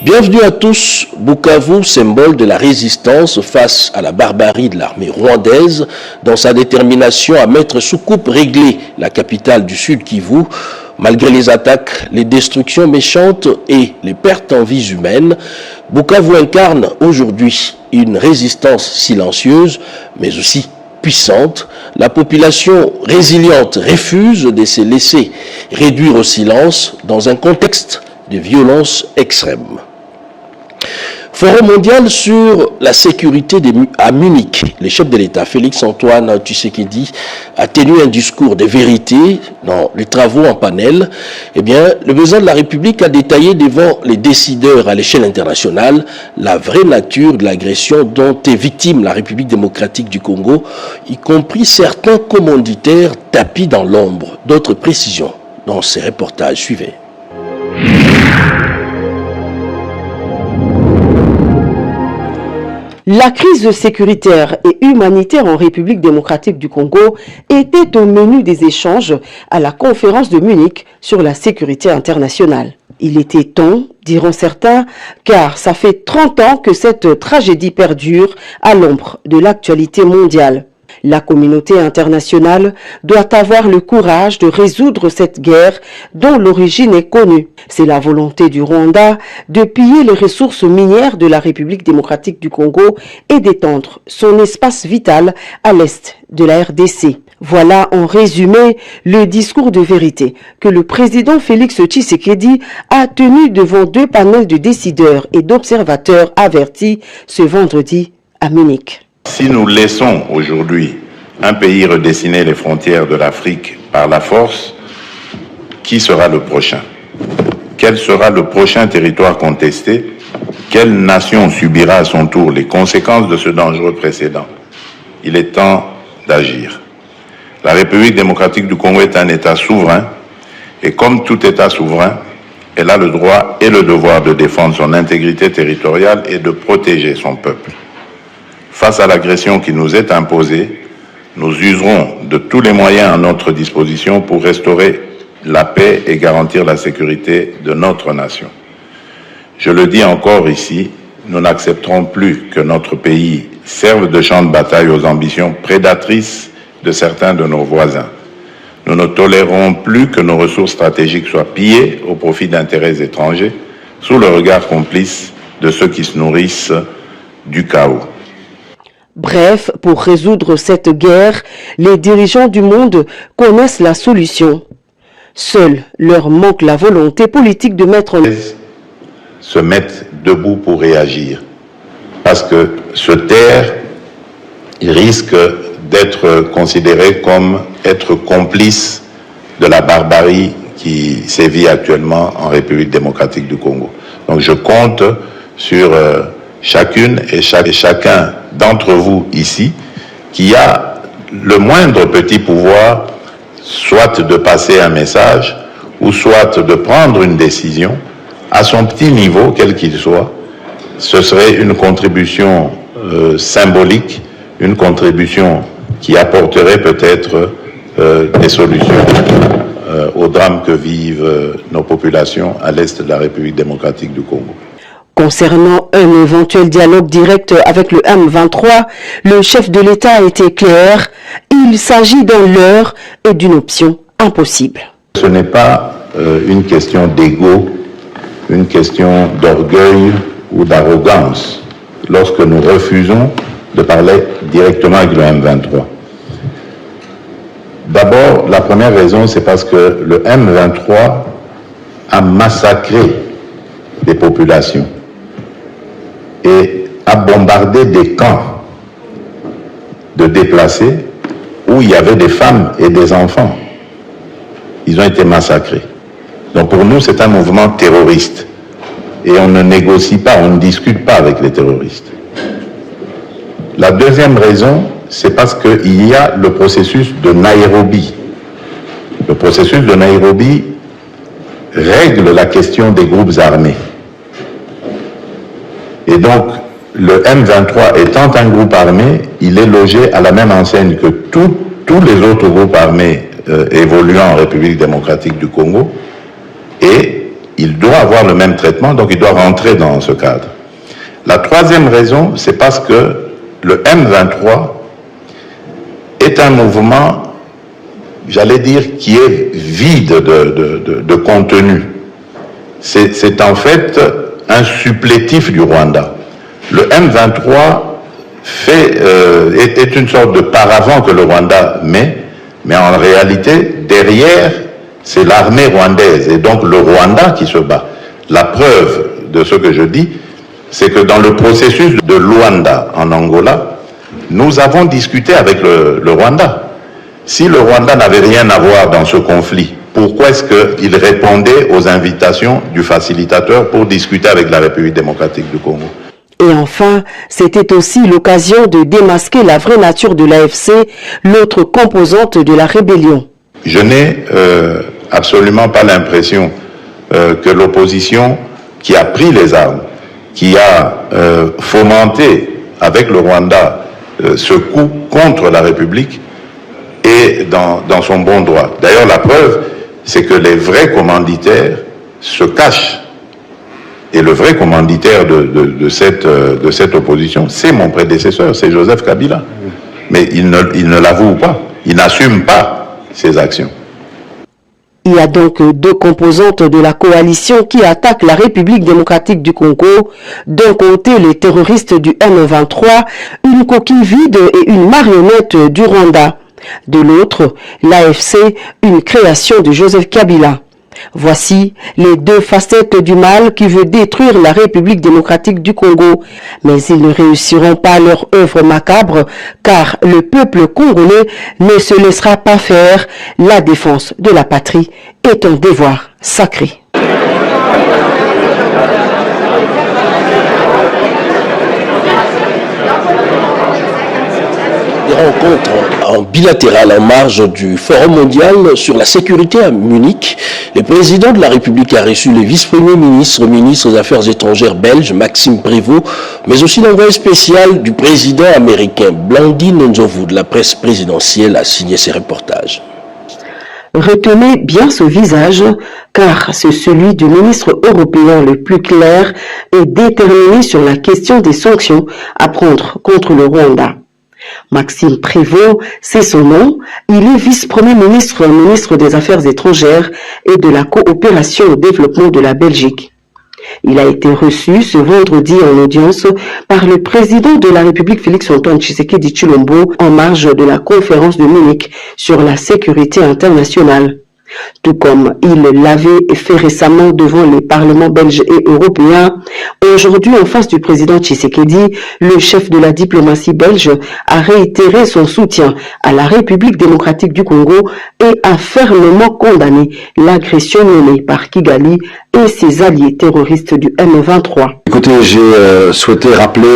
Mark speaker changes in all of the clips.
Speaker 1: Bienvenue à tous. Bukavu, symbole de la résistance face à la barbarie de l'armée rwandaise, dans sa détermination à mettre sous coupe réglée la capitale du Sud Kivu, malgré les attaques, les destructions méchantes et les pertes en vies humaines, Bukavu incarne aujourd'hui une résistance silencieuse, mais aussi puissante. La population résiliente refuse de se laisser réduire au silence dans un contexte de violence extrême. Forum mondial sur la sécurité à Munich. Le chef de l'État, Félix-Antoine Tshisekedi, a tenu un discours de vérité dans les travaux en panel. Eh bien, le président de la République a détaillé devant les décideurs à l'échelle internationale la vraie nature de l'agression dont est victime la République démocratique du Congo, y compris certains commanditaires tapis dans l'ombre. D'autres précisions dans ces reportages suivants.
Speaker 2: La crise sécuritaire et humanitaire en République démocratique du Congo était au menu des échanges à la conférence de Munich sur la sécurité internationale. Il était temps, diront certains, car ça fait 30 ans que cette tragédie perdure à l'ombre de l'actualité mondiale. La communauté internationale doit avoir le courage de résoudre cette guerre dont l'origine est connue. C'est la volonté du Rwanda de piller les ressources minières de la République démocratique du Congo et d'étendre son espace vital à l'est de la RDC. Voilà en résumé le discours de vérité que le président Félix Tshisekedi a tenu devant 2 panels de décideurs et d'observateurs avertis ce vendredi à Munich.
Speaker 3: Si nous laissons aujourd'hui un pays redessiner les frontières de l'Afrique par la force, qui sera le prochain? Quel sera le prochain territoire contesté? Quelle nation subira à son tour les conséquences de ce dangereux précédent? Il est temps d'agir. La République démocratique du Congo est un État souverain et comme tout État souverain, elle a le droit et le devoir de défendre son intégrité territoriale et de protéger son peuple. Face à l'agression qui nous est imposée, nous userons de tous les moyens à notre disposition pour restaurer la paix et garantir la sécurité de notre nation. Je le dis encore ici, nous n'accepterons plus que notre pays serve de champ de bataille aux ambitions prédatrices de certains de nos voisins. Nous ne tolérerons plus que nos ressources stratégiques soient pillées au profit d'intérêts étrangers, sous le regard complice de ceux qui se nourrissent du chaos.
Speaker 2: Bref, pour résoudre cette guerre, les dirigeants du monde connaissent la solution. Seul leur manque la volonté politique de
Speaker 3: se mettent debout pour réagir. Parce que se taire, il risque d'être considéré comme être complice de la barbarie qui sévit actuellement en République démocratique du Congo. Donc je compte sur chacune et chacun d'entre vous ici qui a le moindre petit pouvoir, soit de passer un message ou soit de prendre une décision à son petit niveau, quel qu'il soit. Ce serait une contribution symbolique, une contribution qui apporterait peut-être des solutions au drame que vivent nos populations à l'est de la République démocratique du Congo.
Speaker 2: Concernant un éventuel dialogue direct avec le M23, le chef de l'État a été clair, il s'agit d'un leurre et d'une option impossible.
Speaker 3: Ce n'est pas une question d'ego, une question d'orgueil ou d'arrogance lorsque nous refusons de parler directement avec le M23. D'abord, la première raison, c'est parce que le M23 a massacré des populations et a bombardé des camps de déplacés où il y avait des femmes et des enfants. Ils ont été massacrés. Donc pour nous, c'est un mouvement terroriste. Et on ne négocie pas, on ne discute pas avec les terroristes. La deuxième raison, c'est parce qu'il y a le processus de Nairobi. Le processus de Nairobi règle la question des groupes armés. Et donc, le M23 étant un groupe armé, il est logé à la même enseigne que tous les autres groupes armés évoluant en République démocratique du Congo. Et il doit avoir le même traitement, donc il doit rentrer dans ce cadre. La troisième raison, c'est parce que le M23 est un mouvement, j'allais dire, qui est vide de contenu. C'est en fait un supplétif du Rwanda. Le M23 est une sorte de paravent que le Rwanda met, mais en réalité, derrière, c'est l'armée rwandaise et donc le Rwanda qui se bat. La preuve de ce que je dis, c'est que dans le processus de Luanda en Angola, nous avons discuté avec le Rwanda. Si le Rwanda n'avait rien à voir dans ce conflit, pourquoi est-ce qu'il répondait aux invitations du facilitateur pour discuter avec la République démocratique du Congo?
Speaker 2: Et enfin, c'était aussi l'occasion de démasquer la vraie nature de l'AFC, l'autre composante de la rébellion.
Speaker 3: Je n'ai absolument pas l'impression que l'opposition qui a pris les armes, qui a fomenté avec le Rwanda ce coup contre la République, est dans son bon droit. D'ailleurs, la preuve, c'est que les vrais commanditaires se cachent. Et le vrai commanditaire de cette opposition, c'est mon prédécesseur, c'est Joseph Kabila. Mais il ne l'avoue pas, il n'assume pas ses actions.
Speaker 2: Il y a donc deux composantes de la coalition qui attaquent la République démocratique du Congo. D'un côté, les terroristes du M23, une coquille vide et une marionnette du Rwanda. De l'autre, l'AFC, une création de Joseph Kabila. Voici les deux facettes du mal qui veut détruire la République démocratique du Congo. Mais ils ne réussiront pas leur œuvre macabre, car le peuple congolais ne se laissera pas faire. La défense de la patrie est un devoir sacré.
Speaker 1: Rencontre en bilatéral en marge du Forum mondial sur la sécurité à Munich. Le président de la République a reçu le vice-premier ministre, ministre des Affaires étrangères belge, Maxime Prévost, mais aussi l'envoyé spécial du président américain, Blandine Nzovou, de la presse présidentielle, a signé ces reportages.
Speaker 2: Retenez bien ce visage, car c'est celui du ministre européen le plus clair et déterminé sur la question des sanctions à prendre contre le Rwanda. Maxime Prévost, c'est son nom. Il est vice-premier ministre, ministre des Affaires étrangères et de la coopération au développement de la Belgique. Il a été reçu ce vendredi en audience par le président de la République Félix-Antoine Tshisekedi Tshilombo en marge de la conférence de Munich sur la sécurité internationale. Tout comme il l'avait fait récemment devant les parlements belges et européens, aujourd'hui en face du président Tshisekedi, le chef de la diplomatie belge a réitéré son soutien à la République démocratique du Congo et a fermement condamné l'agression menée par Kigali et ses alliés terroristes du M23.
Speaker 4: Écoutez, j'ai souhaité rappeler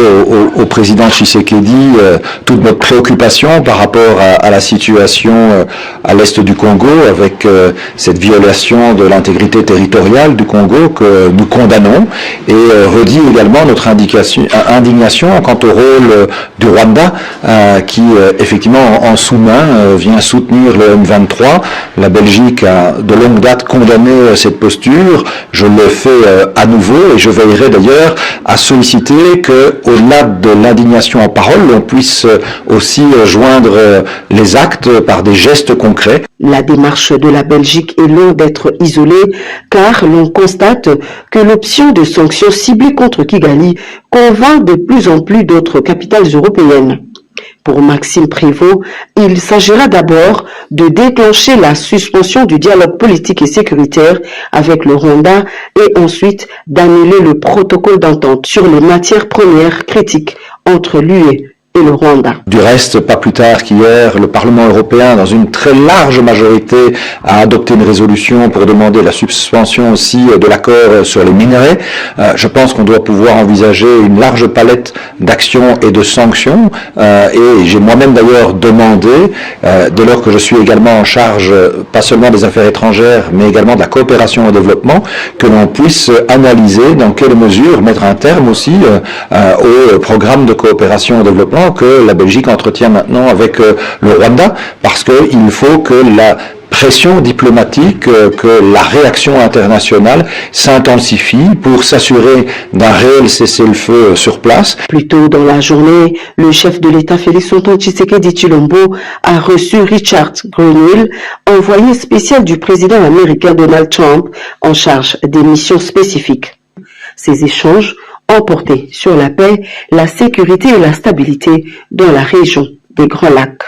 Speaker 4: au président Tshisekedi toute notre préoccupation par rapport à la situation à l'est du Congo avec cette violation de l'intégrité territoriale du Congo que nous condamnons et redit également notre indignation quant au rôle du Rwanda qui effectivement en sous-main vient soutenir le M23. La Belgique a de longue date condamné cette posture. Je le fais à nouveau et je veillerai d'ailleurs à solliciter que, au-delà de l'indignation en parole, on puisse aussi joindre les actes par des gestes concrets.
Speaker 2: La démarche de la Belgique est loin d'être isolée car l'on constate que l'option de sanctions ciblées contre Kigali convainc de plus en plus d'autres capitales européennes. Pour Maxime Prévost, il s'agira d'abord de déclencher la suspension du dialogue politique et sécuritaire avec le Rwanda et ensuite d'annuler le protocole d'entente sur les matières premières critiques entre l'UE et le Rwanda.
Speaker 4: Du reste, pas plus tard qu'hier, le Parlement européen, dans une très large majorité, a adopté une résolution pour demander la suspension aussi de l'accord sur les minerais. Je pense qu'on doit pouvoir envisager une large palette d'actions et de sanctions. Et j'ai moi-même d'ailleurs demandé, dès lors que je suis également en charge, pas seulement des affaires étrangères, mais également de la coopération au développement, que l'on puisse analyser dans quelle mesure mettre un terme aussi au programme de coopération au développement que la Belgique entretient maintenant avec le Rwanda, parce qu'il faut que la pression diplomatique, que la réaction internationale s'intensifie pour s'assurer d'un réel cessez-le-feu sur place.
Speaker 2: Plus tôt dans la journée, le chef de l'État Félix Antoine Tshisekedi Tshilombo a reçu Richard Grenell, envoyé spécial du président américain Donald Trump en charge des missions spécifiques. Ces échanges ont porté sur la paix, la sécurité et la stabilité dans la région des Grands Lacs.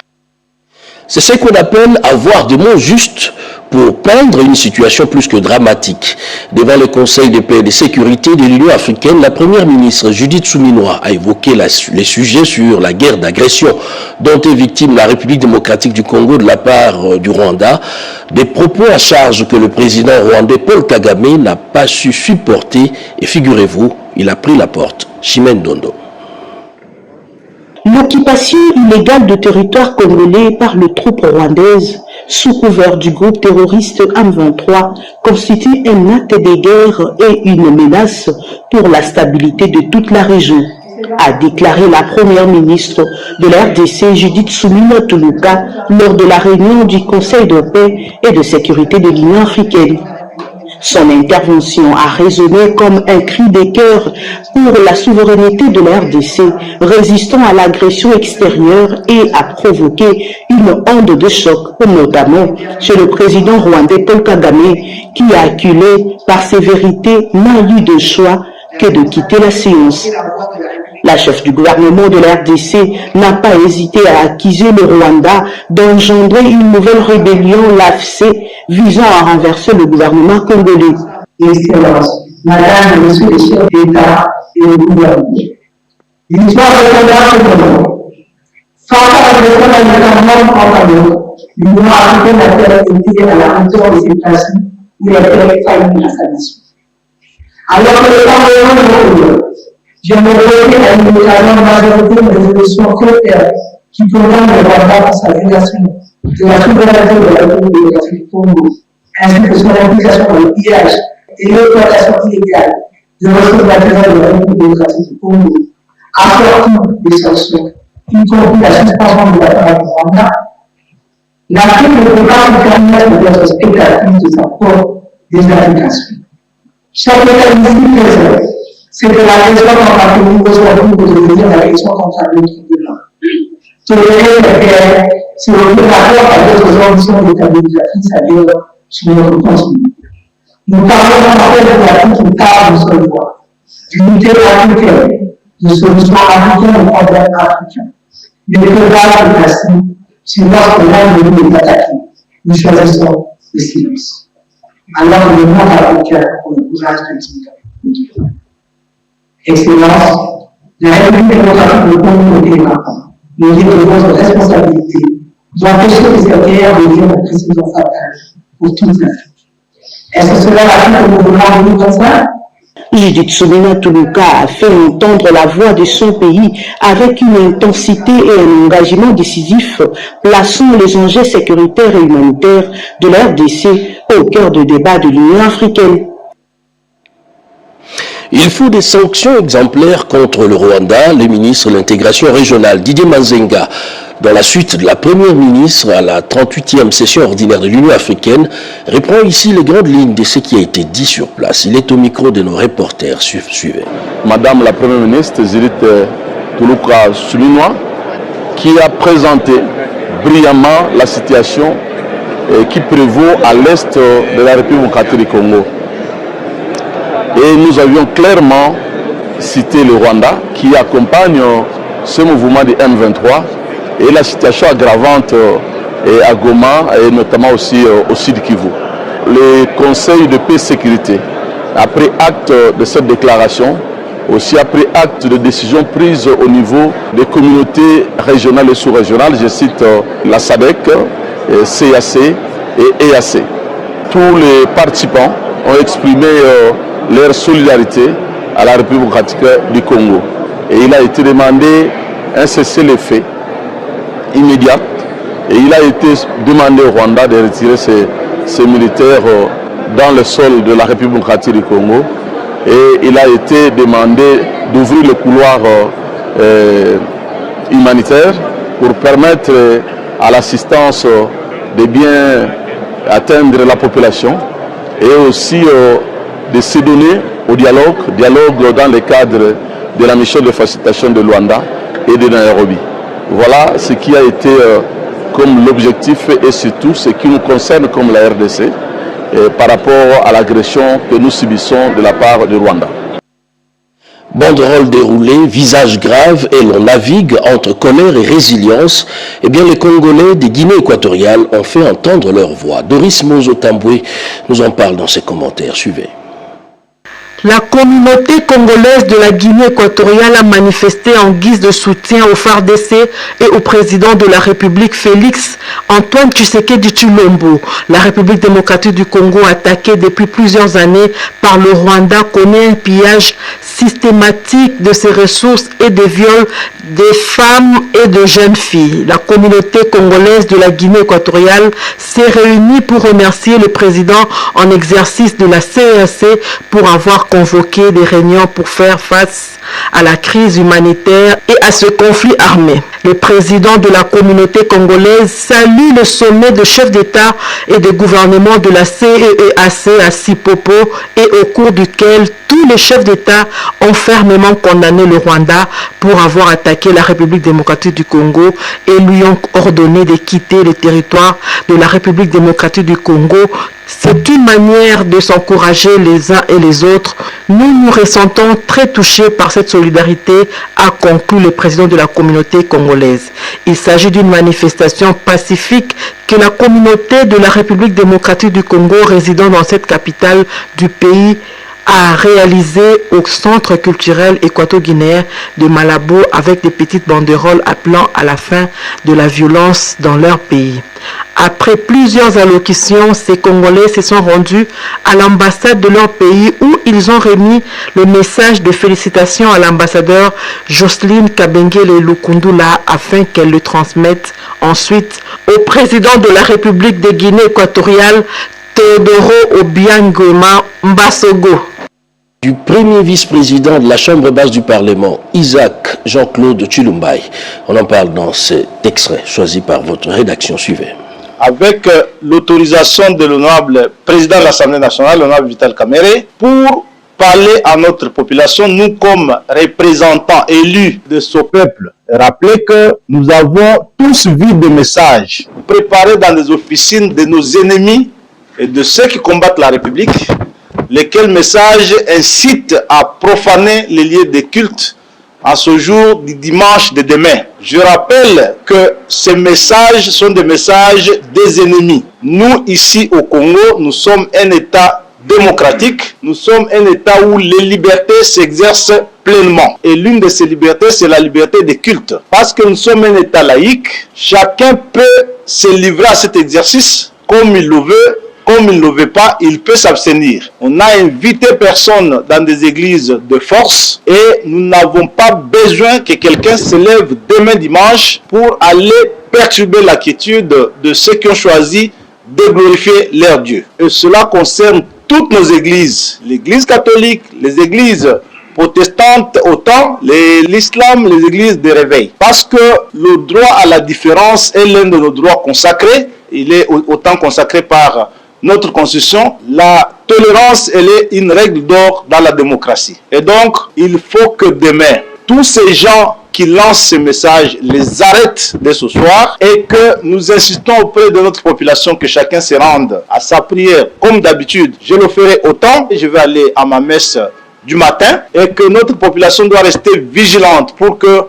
Speaker 1: C'est ce qu'on appelle avoir des mots justes pour peindre une situation plus que dramatique. Devant le Conseil de paix et de sécurité de l'Union africaine, la première ministre Judith Suminwa a évoqué les sujets sur la guerre d'agression dont est victime la République démocratique du Congo de la part du Rwanda, des propos à charge que le président rwandais Paul Kagame n'a pas su supporter et figurez-vous, il a pris la porte. Chimène Dondo.
Speaker 5: L'occupation illégale de territoire congolais par les troupes rwandaises, sous couvert du groupe terroriste M23, constitue un acte de guerre et une menace pour la stabilité de toute la région, a déclaré la première ministre de la RDC Judith Suminwa Tuluka lors de la réunion du Conseil de paix et de sécurité de l'Union africaine. Son intervention a résonné comme un cri de cœur pour la souveraineté de la RDC, résistant à l'agression extérieure et a provoqué une onde de choc, notamment chez le président rwandais Paul Kagame, qui a acculé par sévérité n'a eu de choix que de quitter la séance. La chef du gouvernement de la RDC n'a pas hésité à accuser le Rwanda d'engendrer une nouvelle rébellion, l'AFC, visant à renverser le gouvernement congolais.
Speaker 6: Excellence, Madame, Monsieur le chef d'État et le gouvernement. L'histoire de Congo, face à l'agression d'un État membre en Congo, l'Union africaine a été à la hauteur de ses principes où elle a failli à sa mission. Alors que le Parlement européen, j'aimerais voter à une écrasante majorité de résolutions contraires qui condamnent le Rwanda pour sa violation de la souveraineté de la République démocratique du Congo, ainsi que son implication dans le pillage et l'exploitation illégale de ressources naturelles de la République démocratique du Congo, assortie des sanctions, y compris la suspension de la part du Rwanda, l'Afrique ne peut pas se permettre d'être spectatrice de sa propre désapplication. Chaque mécanisme présent, c'est que la raison dans la Congo aujourd'hui peut devenir la raison contre un autre demain. Tolérer la guerre, c'est le rapport à d'autres ambitions déstabilisatrices ailleurs sur notre continent. Nous parlons en fait de l'Afrique qui parle de seule voix, d'unité africaine, de solutions africaines aux problèmes africains. Mais que va le passé, si lorsque l'un de nous est attaqué, nous choisissons le silence. Alors le monde africain pour le courage de dire. Excellence, la République démocratique du Congo est marquante. Mais il est de votre responsabilité d'empêcher que cette guerre devienne une précision fatale pour toute l'Afrique. Est-ce que cela va être au gouvernement 2025?
Speaker 5: Judith Suminwa Tuluka a fait entendre la voix de son pays avec une intensité et un engagement décisif, plaçant les enjeux sécuritaires et humanitaires de la RDC au cœur du débat de l'Union africaine.
Speaker 1: Il faut des sanctions exemplaires contre le Rwanda. Le ministre de l'intégration régionale, Didier Manzenga, dans la suite de la première ministre à la 38e session ordinaire de l'Union africaine, reprend ici les grandes lignes de ce qui a été dit sur place. Il est au micro de nos reporters. Suivez.
Speaker 7: Madame la première ministre, Judith Tuluka Suminwa, qui a présenté brillamment la situation qui prévaut à l'est de la République démocratique du Congo. Et nous avions clairement cité le Rwanda qui accompagne ce mouvement de M23 et la situation aggravante à Goma et notamment aussi au Sud Kivu. Le Conseil de paix et sécurité a pris acte de cette déclaration, aussi a pris acte de décisions prises au niveau des communautés régionales et sous-régionales, je cite la SADC, CAC et EAC. Tous les participants ont exprimé leur solidarité à la République démocratique du Congo. Et il a été demandé un cessez-le-feu immédiat et il a été demandé au Rwanda de retirer ses militaires dans le sol de la République démocratique du Congo et il a été demandé d'ouvrir le couloir humanitaire pour permettre à l'assistance des biens atteindre la population et aussi de se donner au dialogue dans le cadre de la mission de facilitation de Luanda et de Nairobi. Voilà ce qui a été comme l'objectif et surtout ce qui nous concerne comme la RDC par rapport à l'agression que nous subissons de la part du Rwanda.
Speaker 1: Banderole déroulée, visage grave et l'on navigue entre colère et résilience. Eh bien, les Congolais des Guinée équatoriale ont fait entendre leur voix. Doris Mozo-Tamboué nous en parle dans ses commentaires. Suivez.
Speaker 8: La communauté congolaise de la Guinée équatoriale a manifesté en guise de soutien au FARDC et au président de la République Félix Antoine Tshisekedi Tshilombo. La République démocratique du Congo, attaquée depuis plusieurs années par le Rwanda, connaît un pillage systématique de ses ressources et des viols des femmes et de jeunes filles. La communauté congolaise de la Guinée équatoriale s'est réunie pour remercier le président en exercice de la CEAC pour avoir convoqué des réunions pour faire face à la crise humanitaire et à ce conflit armé. Le président de la communauté congolaise salue le sommet de chefs d'État et de gouvernement de la CEAC à Sipopo et au cours duquel tous les chefs d'État ont fermement condamné le Rwanda pour avoir attaqué la République démocratique du Congo et lui ont ordonné de quitter le territoire de la République démocratique du Congo. C'est une manière de s'encourager les uns et les autres. Nous nous ressentons très touchés par cette solidarité, a conclu le président de la communauté congolaise. Il s'agit d'une manifestation pacifique que la communauté de la République démocratique du Congo résidant dans cette capitale du pays a réalisé au centre culturel équato-guinéen de Malabo avec des petites banderoles appelant à la fin de la violence dans leur pays. Après plusieurs allocutions, ces Congolais se sont rendus à l'ambassade de leur pays où ils ont remis le message de félicitations à l'ambassadeur Jocelyne Kabengele Lukundula afin qu'elle le transmette ensuite au président de la République de Guinée équatoriale, Teodoro Obiangema Mbasogo.
Speaker 1: Du premier vice-président de la Chambre basse du Parlement, Isaac Jean-Claude Tshilumbai. On en parle dans cet extrait choisi par votre rédaction. Suivez.
Speaker 9: Avec l'autorisation de l'honorable président de l'Assemblée nationale, l'honorable Vital Kamerhe, pour parler à notre population, nous comme représentants élus de ce peuple, rappeler que nous avons tous vu des messages préparés dans les officines de nos ennemis et de ceux qui combattent la République, lesquels messages incitent à profaner les lieux de culte en ce jour du dimanche de demain. Je rappelle que ces messages sont des messages des ennemis. Nous, ici au Congo, nous sommes un État démocratique. Nous sommes un État où les libertés s'exercent pleinement. Et l'une de ces libertés, c'est la liberté de culte. Parce que nous sommes un État laïque, chacun peut se livrer à cet exercice comme il le veut. Comme il ne le veut pas, il peut s'abstenir. On n'a invité personne dans des églises de force et nous n'avons pas besoin que quelqu'un se lève demain dimanche pour aller perturber la quiétude de ceux qui ont choisi de glorifier leur Dieu. Et cela concerne toutes nos églises, l'église catholique, les églises protestantes autant, l'islam, les églises de réveil. Parce que le droit à la différence est l'un de nos droits consacrés. Il est autant consacré par notre constitution. La tolérance, elle est une règle d'or dans la démocratie. Et donc, il faut que demain, tous ces gens qui lancent ces messages les arrêtent dès ce soir et que nous insistons auprès de notre population que chacun se rende à sa prière comme d'habitude. Je le ferai autant. Je vais aller à ma messe du matin et que notre population doit rester vigilante pour que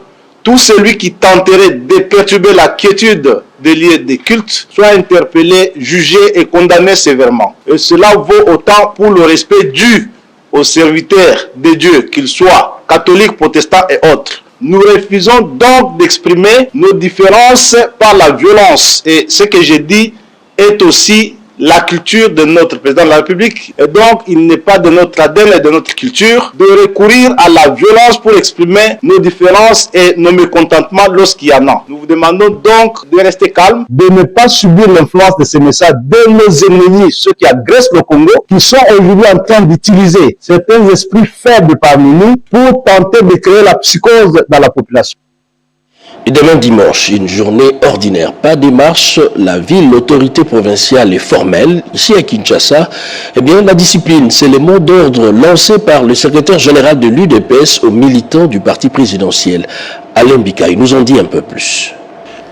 Speaker 9: tout celui qui tenterait de perturber la quiétude des lieux de culte soit interpellé, jugé et condamné sévèrement. Et cela vaut autant pour le respect dû aux serviteurs de Dieu, qu'ils soient catholiques, protestants et autres. Nous refusons donc d'exprimer nos différences par la violence. Et ce que j'ai dit est aussi la culture de notre président de la République. Et donc, il n'est pas de notre ADN et de notre culture de recourir à la violence pour exprimer nos différences et nos mécontentements lorsqu'il y en a. Nous vous demandons donc de rester calme, de ne pas subir l'influence de ces messages de nos ennemis, ceux qui agressent le Congo, qui sont aujourd'hui en train d'utiliser certains esprits faibles parmi nous pour tenter de créer la psychose dans la population.
Speaker 1: Et demain dimanche, une journée ordinaire. Pas des marches, la ville, l'autorité provinciale est formelle. Ici à Kinshasa, eh bien, la discipline, c'est le mot d'ordre lancé par le secrétaire général de l'UDPS aux militants du parti présidentiel. Alain Bikaï nous en dit un peu plus.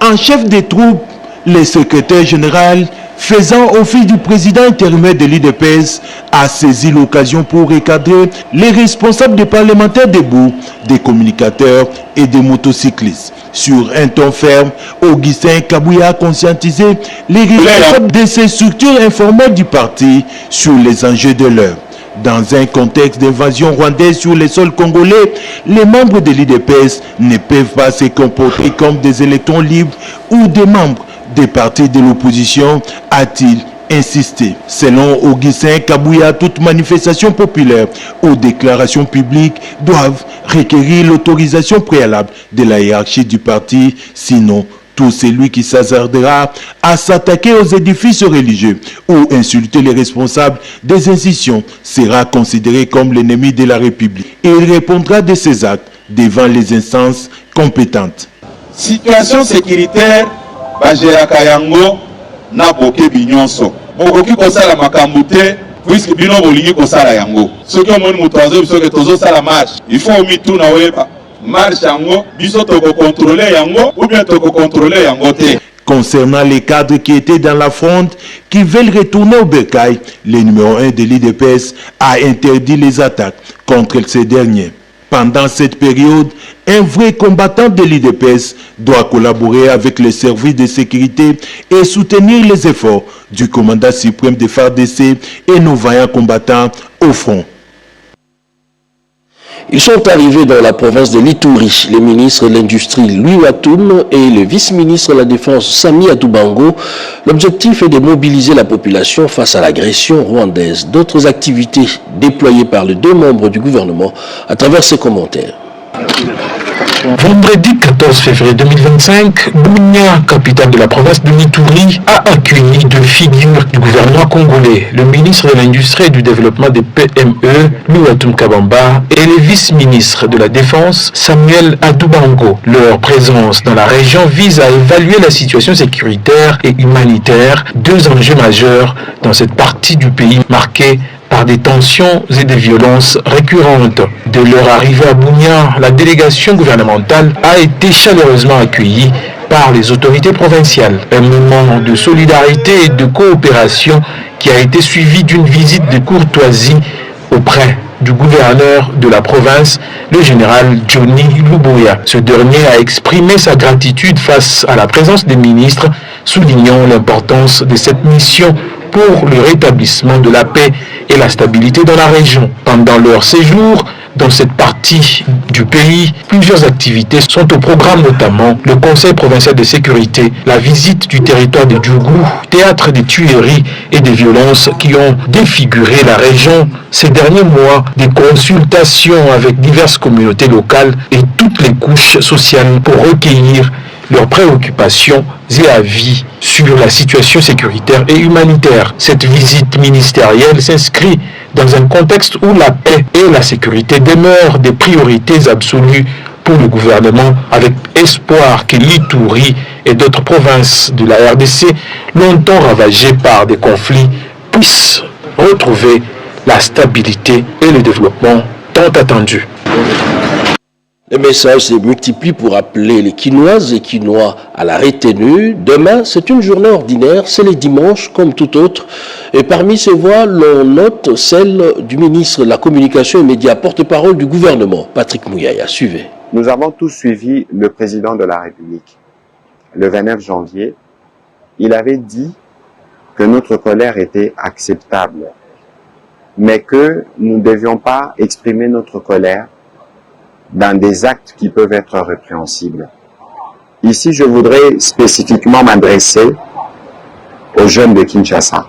Speaker 10: En chef des troupes, le secrétaire général faisant office du président intérimaire de l'UDPS a saisi l'occasion pour recadrer les responsables des parlementaires debout, des communicateurs et des motocyclistes. Sur un ton ferme, Augustin Kabouya a conscientisé les responsables de ces structures informelles du parti sur les enjeux de l'heure. Dans un contexte d'invasion rwandaise sur les sols congolais, les membres de l'UDPS ne peuvent pas se comporter comme des électrons libres ou des membres des partis de l'opposition, a-t-il insisté. Selon Augustin Kabouya, toute manifestation populaire ou déclaration publique doivent requérir l'autorisation préalable de la hiérarchie du parti, sinon tout celui qui s'hasardera à s'attaquer aux édifices religieux ou insulter les responsables des institutions sera considéré comme l'ennemi de la République. Et il répondra de ses actes devant les instances compétentes.
Speaker 11: Situation sécuritaire, bajeraka yango na boke binyonso. Bokoki kosala makambo te puisque bino bolingi kosala yango. Soki omoni moto azo biso ke tozo sala marche, il faut omituna oyeba marche yango biso toko contrôler yango ou bien toko contrôler yango te.
Speaker 10: Concernant les cadres qui étaient dans la fronde, qui veulent retourner au bercail, le numéro 1 de l'UDPS a interdit les attaques contre ces derniers. Pendant cette période, un vrai combattant de l'UDPS doit collaborer avec les services de sécurité et soutenir les efforts du commandant suprême de FARDC et nos vaillants combattants au front.
Speaker 1: Ils sont arrivés dans la province de l'Ituri, les ministres de l'Industrie Louis Watoum et le vice-ministre de la Défense Sami Atoubango. L'objectif est de mobiliser la population face à l'agression rwandaise. D'autres activités déployées par les deux membres du gouvernement à travers ces commentaires.
Speaker 12: Vendredi 14 février 2025, Bunia, capitale de la province de l'Ituri, a accueilli deux figures du gouvernement congolais, le ministre de l'Industrie et du Développement des PME, Louatum Kabamba, et le vice-ministre de la Défense, Samuel Atoubango. Leur présence dans la région vise à évaluer la situation sécuritaire et humanitaire, deux enjeux majeurs dans cette partie du pays marquée par des tensions et des violences récurrentes. De leur arrivée à Bunia, la délégation gouvernementale a été chaleureusement accueillie par les autorités provinciales. Un moment de solidarité et de coopération qui a été suivi d'une visite de courtoisie auprès du gouverneur de la province, le général Johnny Luboya. Ce dernier a exprimé sa gratitude face à la présence des ministres, soulignant l'importance de cette mission pour le rétablissement de la paix et la stabilité dans la région. Pendant leur séjour dans cette partie du pays, plusieurs activités sont au programme, notamment le Conseil provincial de sécurité, la visite du territoire de Djougou, théâtre des tueries et des violences qui ont défiguré la région ces derniers mois, des consultations avec diverses communautés locales et toutes les couches sociales pour recueillir leurs préoccupations et avis sur la situation sécuritaire et humanitaire. Cette visite ministérielle s'inscrit dans un contexte où la paix et la sécurité demeurent des priorités absolues pour le gouvernement, avec espoir que l'Ituri et d'autres provinces de la RDC, longtemps ravagées par des conflits, puissent retrouver la stabilité et le développement tant attendus.
Speaker 1: Les messages se multiplient pour appeler les Quinoises et Quinois à la retenue. Demain, c'est une journée ordinaire, c'est le dimanche comme tout autre. Et parmi ces voix, l'on note celle du ministre de la Communication et Médias, porte-parole du gouvernement, Patrick Mouyaya. Suivez.
Speaker 13: Nous avons tous suivi le président de la République. Le 29 janvier, il avait dit que notre colère était acceptable, mais que nous ne devions pas exprimer notre colère dans des actes qui peuvent être répréhensibles. Ici, je voudrais spécifiquement m'adresser aux jeunes de Kinshasa.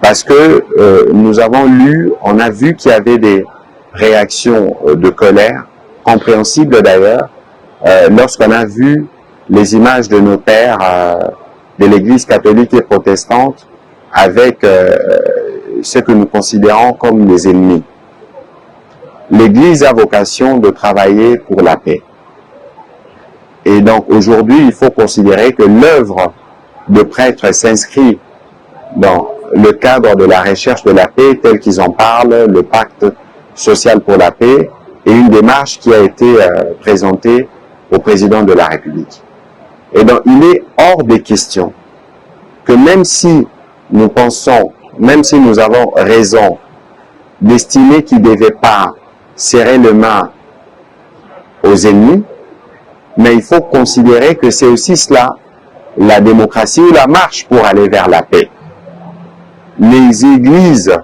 Speaker 13: Parce que nous avons lu, on a vu qu'il y avait des réactions de colère, compréhensibles d'ailleurs, lorsqu'on a vu les images de nos pères de l'Église catholique et protestante avec ce que nous considérons comme des ennemis. L'Église a vocation de travailler pour la paix. Et donc aujourd'hui, il faut considérer que l'œuvre de prêtre s'inscrit dans le cadre de la recherche de la paix, tel qu'ils en parlent, le pacte social pour la paix, et une démarche qui a été présentée au président de la République. Et donc il est hors des questions que même si nous pensons, même si nous avons raison d'estimer qu'il ne devait pas serrer les mains aux ennemis, mais il faut considérer que c'est aussi cela, la démocratie ou la marche pour aller vers la paix. Les églises,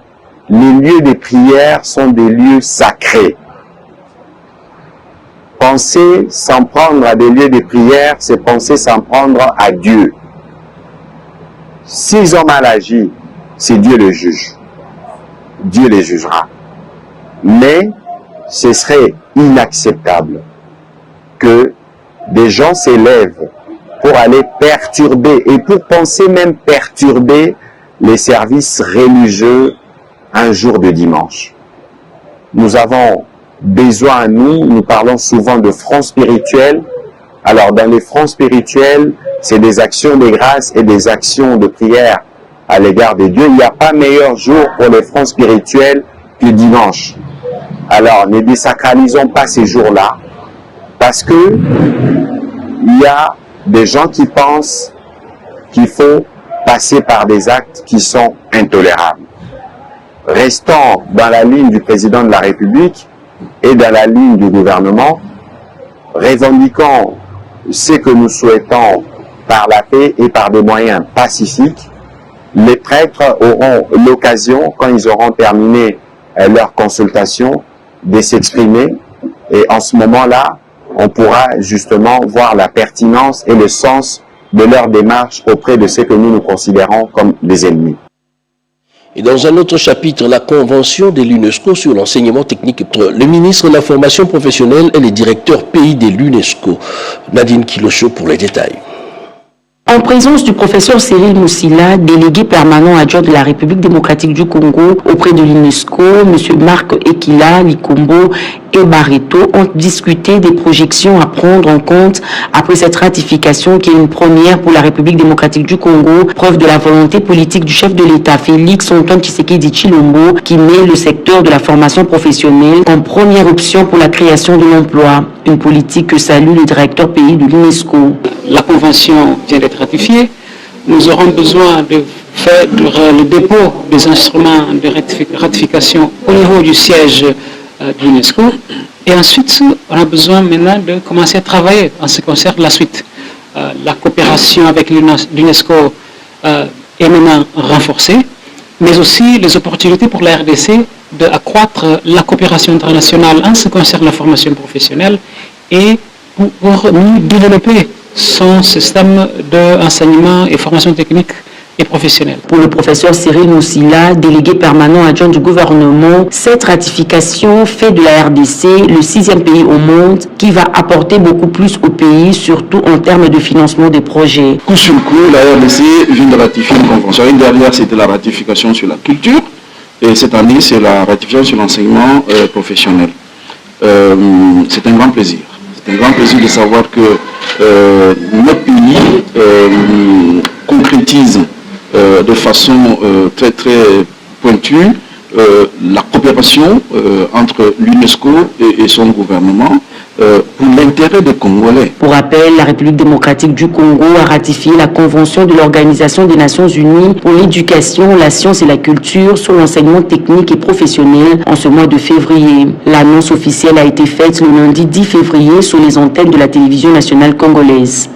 Speaker 13: les lieux de prière sont des lieux sacrés. Penser s'en prendre à des lieux de prière, c'est penser s'en prendre à Dieu. S'ils ont mal agi, c'est Dieu le juge. Dieu les jugera. Mais ce serait inacceptable que des gens s'élèvent pour aller perturber, et pour penser même perturber les services religieux un jour de dimanche. Nous avons besoin, nous parlons souvent de front spirituel. Alors dans les fronts spirituels, c'est des actions de grâce et des actions de prière à l'égard de Dieu. Il n'y a pas meilleur jour pour les fronts spirituels que dimanche. Alors ne désacralisons pas ces jours-là, parce que il y a des gens qui pensent qu'il faut passer par des actes qui sont intolérables. Restons dans la ligne du président de la République et dans la ligne du gouvernement. Revendiquons ce que nous souhaitons par la paix et par des moyens pacifiques. Les prêtres auront l'occasion, quand ils auront terminé leur consultation, de s'exprimer. Et en ce moment-là, on pourra justement voir la pertinence et le sens de leur démarche auprès de ceux que nous considérons comme des ennemis.
Speaker 1: Et dans un autre chapitre, la convention de l'UNESCO sur l'enseignement technique entre le ministre de la formation professionnelle et les directeurs pays de l'UNESCO. Nadine Kilocho pour les détails.
Speaker 14: En présence du professeur Cyril Moussila, délégué permanent adjoint de la République démocratique du Congo auprès de l'UNESCO, M. Marc Ekila, Likombo et Barreto ont discuté des projections à prendre en compte après cette ratification qui est une première pour la République démocratique du Congo, preuve de la volonté politique du chef de l'État Félix Antoine Tshisekedi Tshilombo qui met le secteur de la formation professionnelle en première option pour la création de l'emploi, une politique que salue le directeur pays de l'UNESCO.
Speaker 15: La convention vient d'être ratifiée. Nous aurons besoin de faire le dépôt des instruments de ratification au niveau du siège de l'UNESCO. Et ensuite, on a besoin maintenant de commencer à travailler en ce qui concerne la suite. La coopération avec l'UNESCO est maintenant renforcée, mais aussi les opportunités pour la RDC d'accroître la coopération internationale en ce qui concerne la formation professionnelle et pour nous développer son système d'enseignement et formation technique et professionnelle.
Speaker 14: Pour le professeur Cyril Moussila, délégué permanent adjoint du gouvernement, cette ratification fait de la RDC le 6e pays au monde qui va apporter beaucoup plus au pays, surtout en termes de financement des projets.
Speaker 7: Coup sur coup, la RDC vient de ratifier une convention. L'année dernière, c'était la ratification sur la culture et cette année, c'est la ratification sur l'enseignement professionnel. C'est un grand plaisir. C'est un grand plaisir de savoir que notre pays concrétise de façon très pointue la coopération entre l'UNESCO et son gouvernement pour l'intérêt des Congolais.
Speaker 14: Pour rappel, la République démocratique du Congo a ratifié la Convention de l'Organisation des Nations Unies pour l'éducation, la science et la culture sur l'enseignement technique et professionnel en ce mois de février. L'annonce officielle a été faite le lundi 10 février sur les antennes de la télévision nationale congolaise.